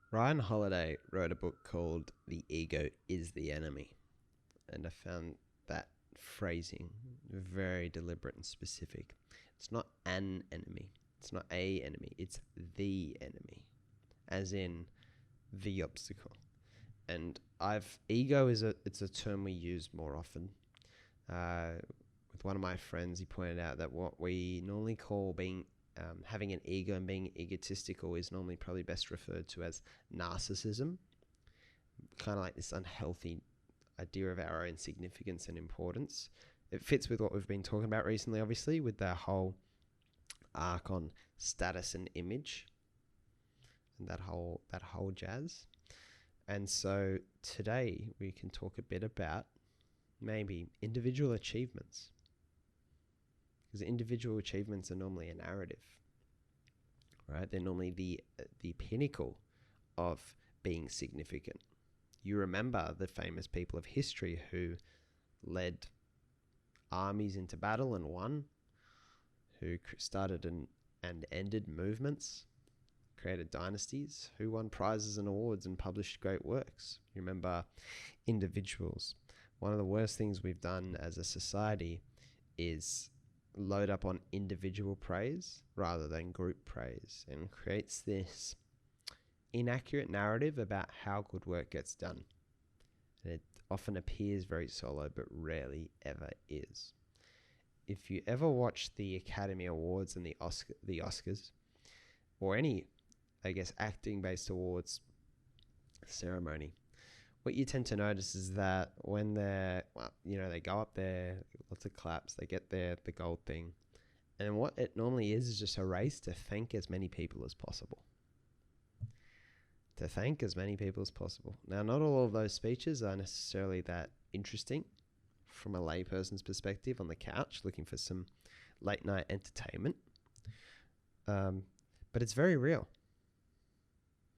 Ryan Holiday wrote a book called The Ego is the Enemy. And I found that phrasing very deliberate and specific. It's not an enemy. It's not a enemy. It's the enemy, as in the obstacle. And ego is it's a term we use more often. With one of my friends, he pointed out that what we normally call being having an ego and being egotistical is normally probably best referred to as narcissism, kind of like this unhealthy idea of our own significance and importance. It fits with what we've been talking about recently, obviously, with the whole arc on status and image and that whole jazz. And so today we can talk a bit about maybe individual achievements, because individual achievements are normally a narrative, right? They're normally the pinnacle of being significant. You remember the famous people of history who led armies into battle and won, who started and ended movements, created dynasties, who won prizes and awards and published great works. You remember individuals. One of the worst things we've done as a society is load up on individual praise rather than group praise, and creates this inaccurate narrative about how good work gets done. And it often appears very solo, but rarely ever is. If you ever watch the Academy Awards and the Oscars, or any, I guess, acting-based awards ceremony, what you tend to notice is that when they go up there, lots of claps, they get the gold thing. And what it normally is just a race to thank as many people as possible. Now, not all of those speeches are necessarily that interesting from a layperson's perspective on the couch looking for some late night entertainment. But it's very real.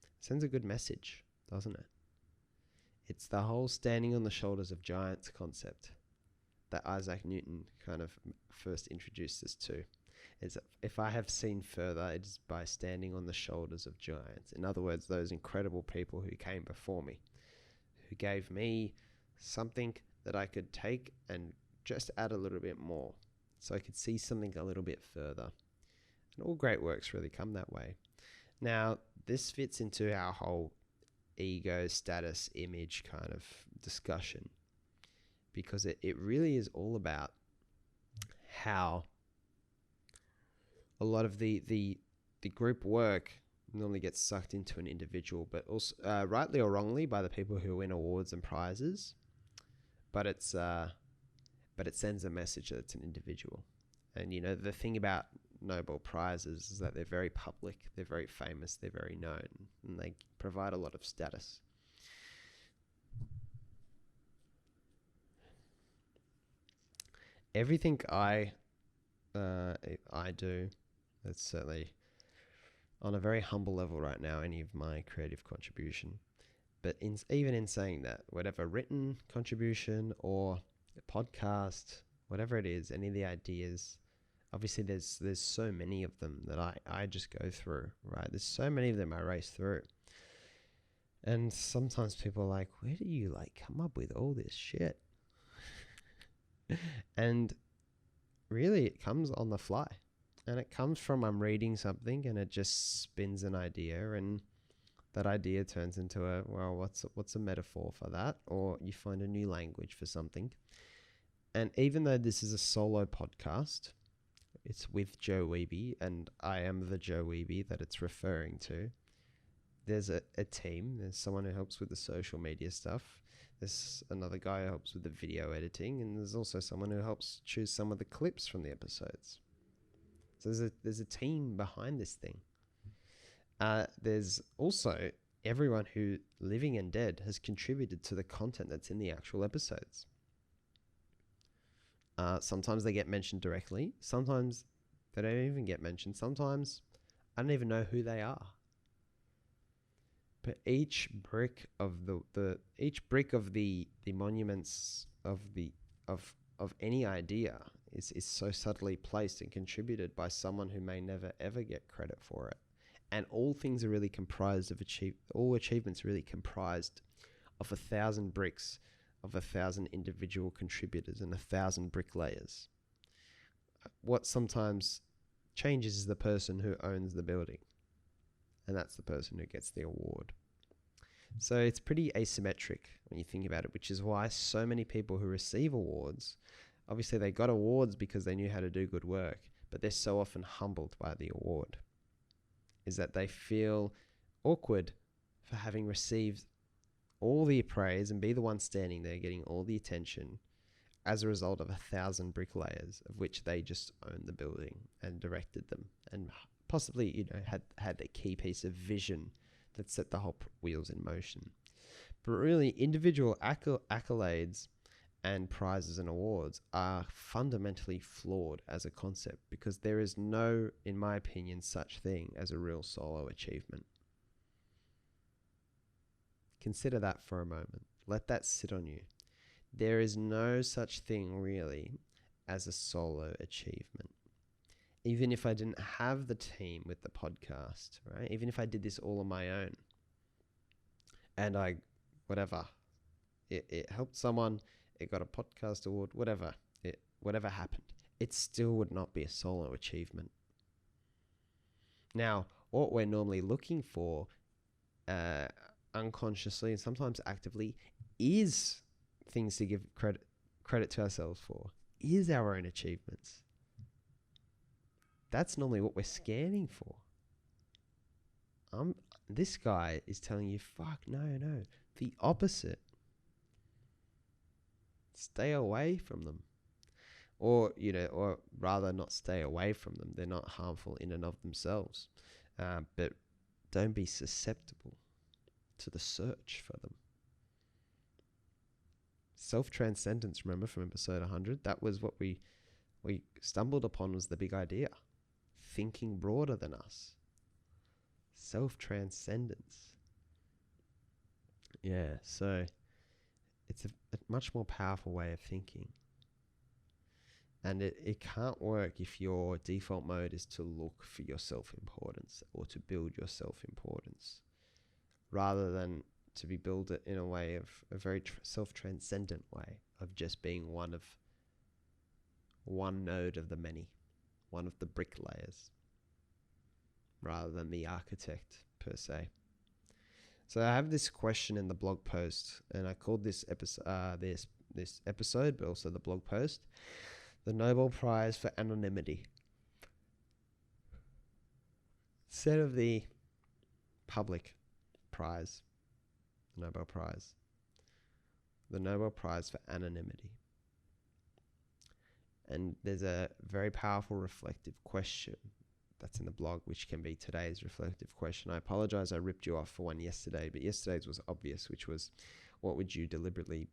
It sends a good message, doesn't it? It's the whole standing on the shoulders of giants concept that Isaac Newton kind of first introduced us to. Is if I have seen further, it is by standing on the shoulders of giants. In other words, those incredible people who came before me, who gave me something that I could take and just add a little bit more, so I could see something a little bit further. And all great works really come that way. Now, this fits into our whole ego, status, image kind of discussion, because it really is all about how a lot of the group work normally gets sucked into an individual, but also rightly or wrongly by the people who win awards and prizes. But it sends a message that it's an individual. And the thing about Nobel prizes is that they're very public, they're very famous, they're very known, and they provide a lot of status. Everything I do, that's certainly on a very humble level right now, any of my creative contribution. But even in saying that, whatever written contribution or a podcast, whatever it is, any of the ideas, obviously there's so many of them that I just go through, right? There's so many of them I race through. And sometimes people are like, where do you come up with all this shit? And really it comes on the fly. And it comes from I'm reading something and it just spins an idea, and that idea turns into what's a metaphor for that? Or you find a new language for something. And even though this is a solo podcast, it's with Joe Wehbe, and I am the Joe Wehbe that it's referring to. There's a team. There's someone who helps with the social media stuff. There's another guy who helps with the video editing, and there's also someone who helps choose some of the clips from the episodes. So there's a team behind this thing. There's also everyone who, living and dead, has contributed to the content that's in the actual episodes. Sometimes they get mentioned directly. Sometimes they don't even get mentioned. Sometimes I don't even know who they are. But each brick of the monuments of any idea is so subtly placed and contributed by someone who may never ever get credit for it. And all things are really comprised of all achievements are really comprised of 1,000 bricks, of 1,000 individual contributors and 1,000 bricklayers. What sometimes changes is the person who owns the building, and that's the person who gets the award. So it's pretty asymmetric when you think about it, which is why so many people who receive awards, obviously they got awards because they knew how to do good work, but they're so often humbled by the award, is that they feel awkward for having received all the praise and be the one standing there getting all the attention as a result of 1,000 bricklayers, of which they just owned the building and directed them and possibly, had a key piece of vision that set the whole wheels in motion. But really, individual accolades and prizes and awards are fundamentally flawed as a concept, because there is no, in my opinion, such thing as a real solo achievement. Consider that for a moment. Let that sit on you. There is no such thing really as a solo achievement. Even if I didn't have the team with the podcast, right? Even if I did this all on my own and it helped someone, it got a podcast award, whatever happened, it still would not be a solo achievement. Now, what we're normally looking for, unconsciously and sometimes actively, is things to give credit to ourselves for, is our own achievements. That's normally what we're scanning for. This guy is telling you, fuck, no, the opposite. Stay away from them. Or rather not stay away from them. They're not harmful in and of themselves. But don't be susceptible to the search for them. Self-transcendence, remember from episode 100? That was what we stumbled upon, was the big idea. Thinking broader than us. Self-transcendence. Yeah, so it's a much more powerful way of thinking. And it can't work if your default mode is to look for your self-importance or to build your self-importance, rather than to be built in a way of a very self-transcendent way of just being one node of the many, one of the bricklayers, rather than the architect per se. So I have this question in the blog post, and I called this episode, but also the blog post, the Nobel Prize for Anonymity. Instead of the public prize, Nobel Prize, the Nobel Prize for Anonymity. And there's a very powerful reflective question that's in the blog, which can be today's reflective question. I apologize, I ripped you off for one yesterday, but yesterday's was obvious, which was, what would you deliberately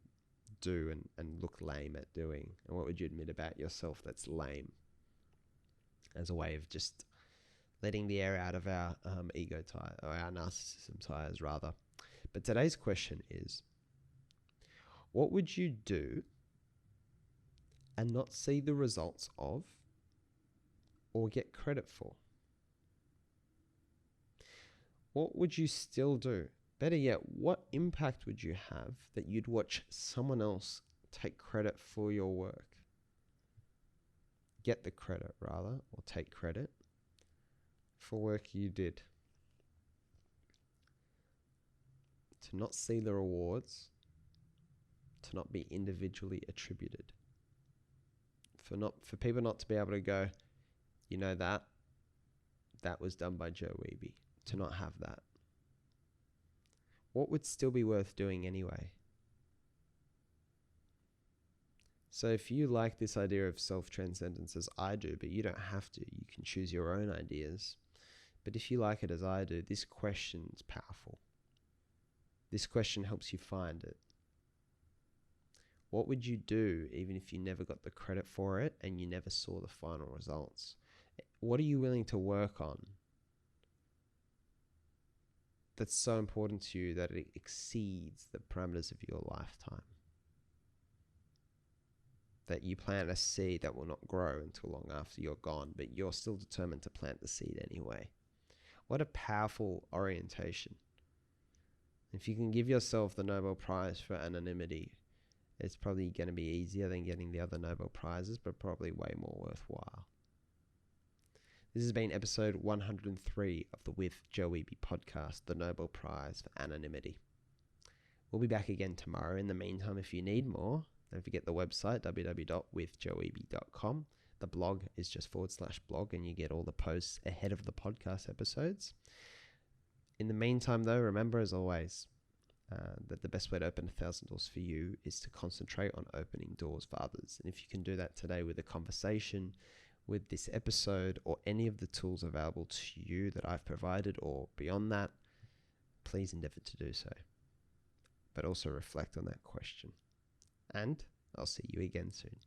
do and look lame at doing? And what would you admit about yourself that's lame? As a way of just letting the air out of our ego tire, or our narcissism tires rather. But today's question is, what would you do and not see the results of or get credit for? What would you still do? Better yet, what impact would you have that you'd watch someone else take credit for your work? Get the credit, rather, or take credit for work you did. To not see the rewards, to not be individually attributed. For people not to be able to go, that was done by Joe Wehbe. To not have that. What would still be worth doing anyway? So if you like this idea of self-transcendence as I do, but you don't have to, you can choose your own ideas. But if you like it as I do, this question is powerful. This question helps you find it. What would you do even if you never got the credit for it and you never saw the final results? What are you willing to work on that's so important to you that it exceeds the parameters of your lifetime? That you plant a seed that will not grow until long after you're gone, but you're still determined to plant the seed anyway. What a powerful orientation. If you can give yourself the Nobel Prize for anonymity, it's probably going to be easier than getting the other Nobel Prizes, but probably way more worthwhile. This has been episode 103 of the With Joe Wehbe Podcast, the Nobel Prize for Anonymity. We'll be back again tomorrow. In the meantime, if you need more, don't forget the website, www.withjoewehbe.com. The blog is just /blog, and you get all the posts ahead of the podcast episodes. In the meantime, though, remember, as always, that the best way to open 1,000 doors for you is to concentrate on opening doors for others. And if you can do that today with a conversation, with this episode, or any of the tools available to you that I've provided, or beyond that, please endeavor to do so. But also reflect on that question. And I'll see you again soon.